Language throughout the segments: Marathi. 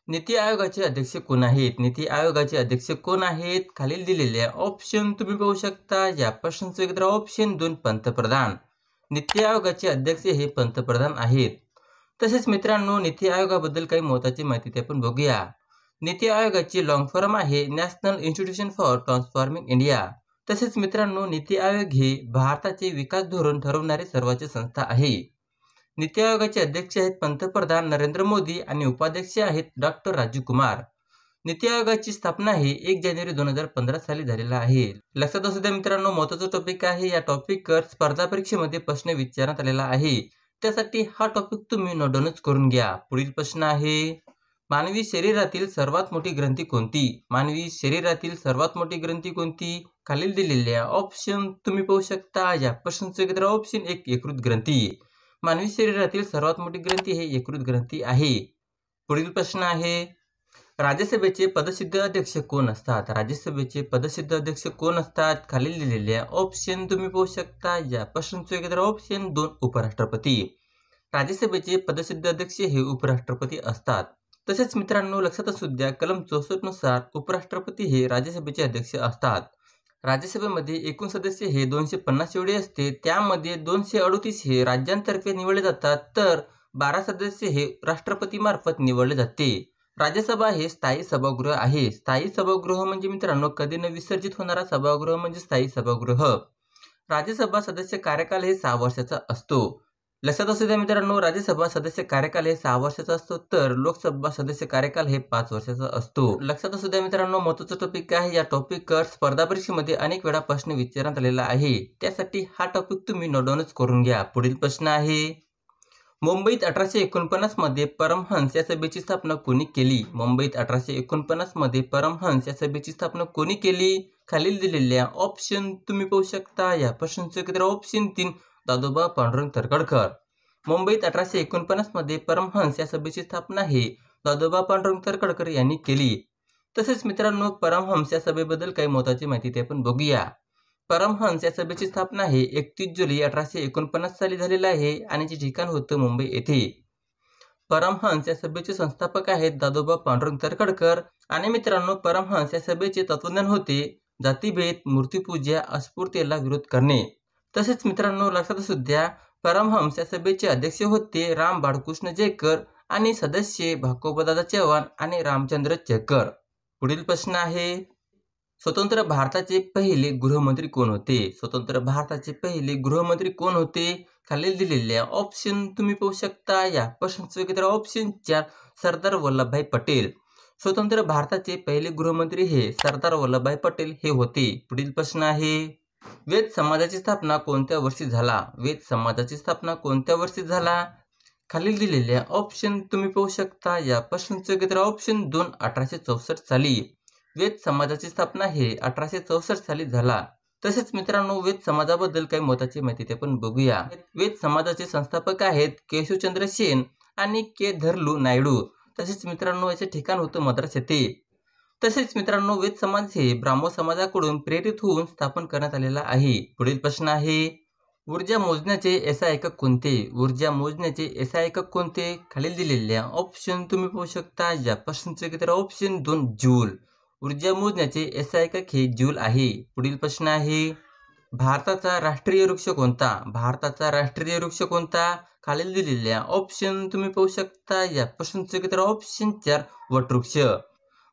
नीती आयोगाचे अध्यक्ष कोण आहेत? नीती आयोगाचे अध्यक्ष कोण आहेत? खालील दिलेल्या ऑप्शन तुम्ही पाहू शकता. या प्रश्नाचं उत्तर ऑप्शन 2 पंतप्रधान. नीती आयोगाचे अध्यक्ष हे पंतप्रधान आहेत. तसेच मित्रांनो, नीती आयोगाबद्दल काही महत्त्वाची माहिती ते आपण बघूया. नीती आयोगाची लॉंग फॉर्म आहे national institution for transforming India. तसेच मित्रांनो, नीती आयोग हे भारताचे विकास धोरण ठरवणारी सर्वोच्च संस्था आहे. नीती आयोगाचे अध्यक्ष आहेत पंतप्रधान नरेंद्र मोदी आणि उपाध्यक्ष आहेत डॉक्टर राजीव कुमार. नीती आयोगाची स्थापना ही 1 जानेवारी 2015 साली झालेला आहे. लक्षात असू द्या मित्रांनो, महत्त्वाचा टॉपिक आहे. या टॉपिकवर स्पर्धा परीक्षेमध्ये प्रश्न विचारण्यात आलेला आहे. त्यासाठी हा टॉपिक तुम्ही नोट डाऊनच करून घ्या. पुढील प्रश्न आहे, मानवी शरीरातील सर्वात मोठी ग्रंथी कोणती? मानवी शरीरातील सर्वात मोठी ग्रंथी कोणती? खालील दिलेल्या ऑप्शन तुम्ही पाहू शकता. या प्रश्नाचं उत्तर ऑप्शन 1 यकृत ग्रंथी. मानवी शरीरातील सर्वात मोठी ग्रंथी हे यकृत ग्रंथी आहे. पुढील प्रश्न आहे, राज्यसभेचे पदसिद्ध अध्यक्ष कोण असतात? राज्यसभेचे पदसिद्ध अध्यक्ष कोण असतात? खालील दिलेल्या ऑप्शन तुम्ही पाहू शकता. या प्रश्नाचं उत्तर ऑप्शन 2 उपराष्ट्रपती. राज्यसभेचे पदसिद्ध अध्यक्ष हे उपराष्ट्रपती असतात. तसेच मित्रांनो, लक्षात असू द्या, कलम 64 नुसार उपराष्ट्रपती हे राज्यसभेचे अध्यक्ष असतात. राज्यसभेमध्ये एकूण सदस्य हे 250 एवढे असते. त्यामध्ये 238 हे राज्यांतर्फे निवडले जातात, तर 12 सदस्य हे राष्ट्रपतीमार्फत निवडले जाते. राज्यसभा हे स्थायी सभागृह आहे. स्थायी सभागृह म्हणजे मित्रांनो, कधी न विसर्जित होणारा सभागृह म्हणजे स्थायी सभागृह. राज्यसभा सदस्य कार्यकाल हे 6 वर्षाचा असतो. लक्षात असू द्या मित्रांनो, राज्यसभा सदस्य कार्यकाल हे 6 वर्षाचा असतो, तर लोकसभा सदस्य कार्यकाल हे 5 वर्षाचा असतो. लक्षात असू द्या मित्रांनो, महत्त्वाचा टॉपिक आहे. या टॉपिकवर स्पर्धा परीक्षेमध्ये अनेक वेळा प्रश्न विचारण्यात आलेला आहे. त्यासाठी हा टॉपिक तुम्ही नोट डाऊनच करून घ्या. पुढील प्रश्न आहे, मुंबईत 1849 मध्ये परमहंस या सभेची स्थापना कोणी केली? मुंबईत 1849 मध्ये परमहंस या सभेची स्थापना कोणी केली? खालील दिलेल्या ऑप्शन तुम्ही पाहू शकता. या प्रश्नाचं उत्तर ऑप्शन 3 दादोबा पांडुरंग तर्खडकर. मुंबईत 1849 मध्ये परमहंस या सभेची स्थापना हे दादोबा पांडुरंग तर्खडकर यांनी केली. तसेच मित्रांनो, परमहंस या सभेबद्दल काही महत्त्वाची माहिती ते आपण बघूया. परमहंस या सभेची स्थापना हे 31 जुलै 1849 साली झालेलं आहे आणि जे ठिकाण होतं मुंबई येथे. परमहंस या सभेचे संस्थापक आहेत दादोबा पांडुरंग तर्खडकर. आणि मित्रांनो, परमहंस या सभेचे तत्वज्ञान होते जातीभेद, मूर्तिपूजा, अस्पृश्यतेला विरोध करणे. तसेच मित्रांनो, लक्षात असू द्या, परमहंस या सभेचे अध्यक्ष होते राम बाळकृष्ण जयकर आणि सदस्य भाकोबादादा चव्हाण आणि रामचंद्र चेकर. पुढील प्रश्न आहे, स्वतंत्र भारताचे पहिले गृहमंत्री कोण होते? स्वतंत्र भारताचे पहिले गृहमंत्री कोण होते? खालील दिलेल्या ऑप्शन तुम्ही पाहू शकता. या प्रश्नाचं उत्तर ऑप्शन 4 सरदार वल्लभभाई पटेल. स्वतंत्र भारताचे पहिले गृहमंत्री हे सरदार वल्लभभाई पटेल हे होते. पुढील प्रश्न आहे, वेद समाजाची स्थापना कोणत्या वर्षी झाला? वेद समाजाची स्थापना कोणत्या वर्षी झाला? खालील दिलेल्या ऑप्शन तुम्ही पाहू शकता. या प्रश्नाचं उत्तर ऑप्शन 2 1864 साली. वेद समाजाची स्थापना हे 1864 साली झाला. तसेच मित्रांनो, वेद समाजाबद्दल काही महत्त्वाची माहिती ते पण बघूया. वेद समाजाचे संस्थापक आहेत केशवचंद्र सेन आणि के धरलू नायडू. तसेच मित्रांनो, याचे ठिकाण होतं मद्रास येथे. तसेच मित्रांनो, वेद समाज हे ब्राह्मो समाजाकडून प्रेरित होऊन स्थापन करण्यात आलेला आहे. पुढील प्रश्न आहे, ऊर्जा मोजण्याचे एसआय एकक कोणते? ऊर्जा मोजण्याचे एसआय एकक कोणते? खालील दिलेल्या ऑप्शन तुम्ही पाहू शकता. या प्रश्नाचं उत्तर ऑप्शन 2 जूल. ऊर्जा मोजण्याचे एसआय एकक हे जूल आहे. पुढील प्रश्न आहे, भारताचा राष्ट्रीय वृक्ष कोणता? भारताचा राष्ट्रीय वृक्ष कोणता? खालील दिलेल्या ऑप्शन तुम्ही पाहू शकता. या प्रश्नाचं उत्तर ऑप्शन 4 वटवृक्ष.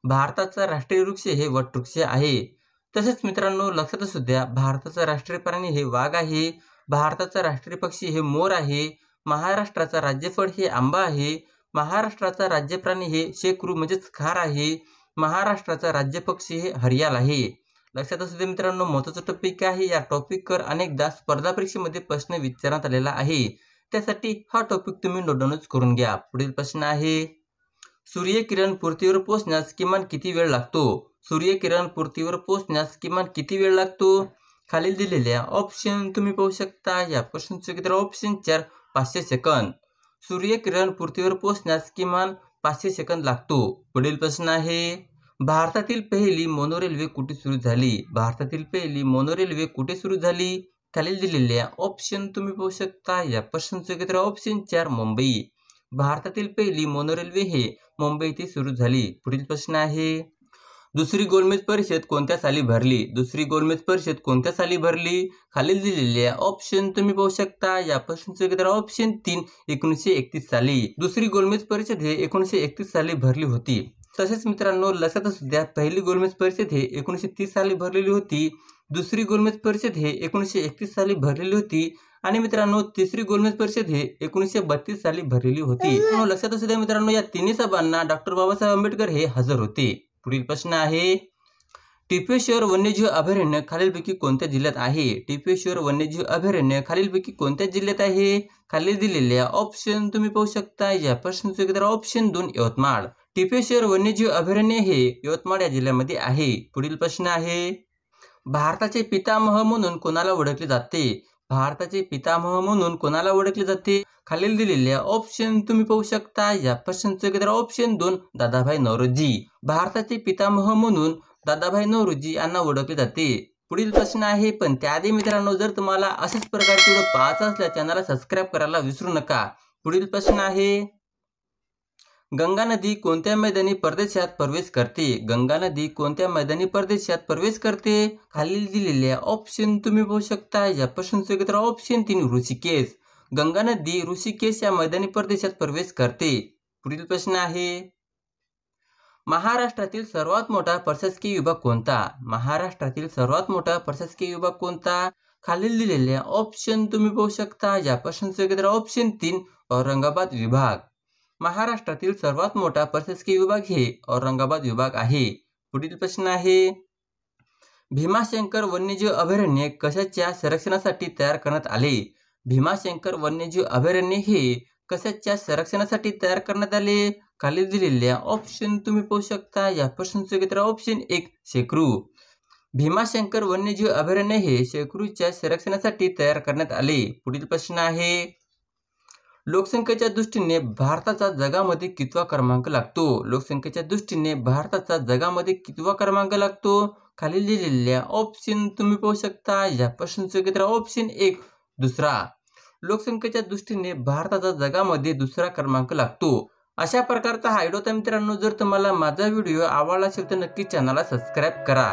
भारताचा राष्ट्रीय वृक्ष हे वटवृक्ष आहे. तसेच मित्रांनो, लक्षात असू द्या, भारताचा राष्ट्रीय प्राणी हे वाघ आहे. भारताचा राष्ट्रीय पक्षी हे मोर आहे. महाराष्ट्राचा राज्यफळ हे आंबा आहे. महाराष्ट्राचा राज्य प्राणी हे शेकरू म्हणजेच खार आहे. महाराष्ट्राचा राज्य पक्षी हे हरियाल आहे. लक्षात असू दे मित्रांनो, महत्त्वाचा टॉपिक आहे. या टॉपिकवर अनेकदा स्पर्धा परीक्षेमध्ये प्रश्न विचारण्यात आलेला आहे. त्यासाठी हा टॉपिक तुम्ही नोट डाऊनच करून घ्या. पुढील प्रश्न आहे, सूर्यकिरण पृथ्वीवर पोहोचण्यास किमान किती वेळ लागतो? सूर्यकिरण पृथ्वीवर पोहोचण्यास किमान किती वेळ लागतो? खालील दिलेल्या ऑप्शन तुम्ही पाहू शकता. या प्रश्नाचं उत्तर ऑप्शन 4 500 सेकंद. सूर्यकिरण पृथ्वीवर पोहोचण्यास किमान 500 सेकंद लागतो. पुढील प्रश्न आहे, भारतातील पहिली मोनोरेल्वे कुठे सुरू झाली? भारतातील पहिली मोनोरेल्वे कुठे सुरू झाली? खालील दिलेल्या ऑप्शन तुम्ही पाहू शकता. या प्रश्नाचं उत्तर ऑप्शन 4 मुंबई. भारतातील पहिली मोनोरेल्वे हे मुंबई येथे सुरू झाली. पुढील प्रश्न आहे, दुसरी गोलमेज परिषद कोणत्या साली भरली? दुसरी गोलमेज परिषद कोणत्या साली भरली? खालील दिलेल्या ऑप्शन तुम्ही पाहू शकता. या प्रश्नाचे उत्तर ऑप्शन 3 1931 साली. दुसरी गोलमेज परिषद हे 1931 साली भरली होती. तसेच मित्रांनो लक्षात असू द्या, पहिली गोलमेज परिषद हे 1930 साली भरलेली होती. दुसरी गोलमेज परिषद हे 1931 साली भरलेली होती आणि मित्रांनो तिसरी गोलमेज परिषद हे 1932 साली भरलेली होती. लक्षात असू द्या मित्रांनो, या तिन्ही सभांना डॉक्टर बाबासाहेब आंबेडकर हे हजर होते. पुढील प्रश्न आहे, टिपेश्वर वन्यजीव अभयारण्य खालीलपैकी कोणत्या जिल्ह्यात आहे? टिपेश्वर वन्यजीव अभयारण्य खालीलपैकी कोणत्या जिल्ह्यात आहे? खालील दिलेल्या ऑप्शन तुम्ही पाहू शकता. या प्रश्नाचे उत्तर ऑप्शन 2 यवतमाळ. टिपेश्वर वन्यजीव अभयारण्य हे यवतमाळ या जिल्ह्यामध्ये आहे. पुढील प्रश्न आहे, भारताचे पितामह म्हणून कोणाला ओळखले जाते? भारताचे पितामह म्हणून कोणाला ओळखले जाते? खालील दिलेल्या ऑप्शन तुम्ही पाहू शकता. या प्रश्नाचे उत्तर ऑप्शन 2 दादाभाई नौरोजी. भारताचे पितामह म्हणून दादाभाई नौरोजी यांना ओळखले जाते. पुढील प्रश्न आहे, पण त्याआधी मित्रांनो जर तुम्हाला अशाच प्रकारचे व्हिडिओ पाहायचा असल्यास चॅनलला सबस्क्राईब करायला विसरू नका. पुढील प्रश्न आहे, गंगा नदी कोणत्या मैदानी प्रदेशात प्रवेश करते? गंगा नदी कोणत्या मैदानी प्रदेशात प्रवेश करते? खालील दिलेल्या ऑप्शन तुम्ही पाहू शकता. या प्रश्नाचे उत्तर ऑप्शन 3 ऋषिकेश. गंगा नदी ऋषिकेश या मैदानी प्रदेशात प्रवेश करते. पुढील प्रश्न आहे, महाराष्ट्रातील सर्वात मोठा प्रशासकीय विभाग कोणता? महाराष्ट्रातील सर्वात मोठा प्रशासकीय विभाग कोणता? खालील दिलेल्या ऑप्शन तुम्ही पाहू शकता. या प्रश्नाचे उत्तर ऑप्शन 3 औरंगाबाद विभाग. महाराष्ट्रातील सर्वात मोठा प्रशासकीय विभाग हे औरंगाबाद विभाग आहे. पुढील प्रश्न आहे, भीमाशंकर वन्यजीव अभयारण्य कशाच्या संरक्षणासाठी तयार करण्यात आले? भीमाशंकर वन्यजीव अभयारण्य हे कशाच्या संरक्षणासाठी तयार करण्यात आले? खाली दिलेल्या ऑप्शन तुम्ही पाहू शकता. या प्रश्नाचे उत्तर ऑप्शन 1 शेकरू. भीमाशंकर वन्यजीव अभयारण्य हे शेकरूच्या संरक्षणासाठी तयार करण्यात आले. पुढील प्रश्न आहे, लोकसंख्येच्या दृष्टीने भारताचा जगामध्ये कितवा क्रमांक लागतो? लोकसंख्येच्या दृष्टीने भारताचा जगामध्ये कितवा क्रमांक लागतो? खालील दिलेल्या ऑप्शन तुम्ही पाहू शकता. या प्रश्नाचे उत्तर ऑप्शन 1 दुसरा. लोकसंख्येच्या दृष्टीने भारताचा जगामध्ये दुसरा क्रमांक लागतो. अशा प्रकारचा हा व्हिडिओ होता मित्रांनो. जर तुम्हाला माझा व्हिडिओ आवडला असेल तर नक्की चॅनलला सबस्क्राईब करा.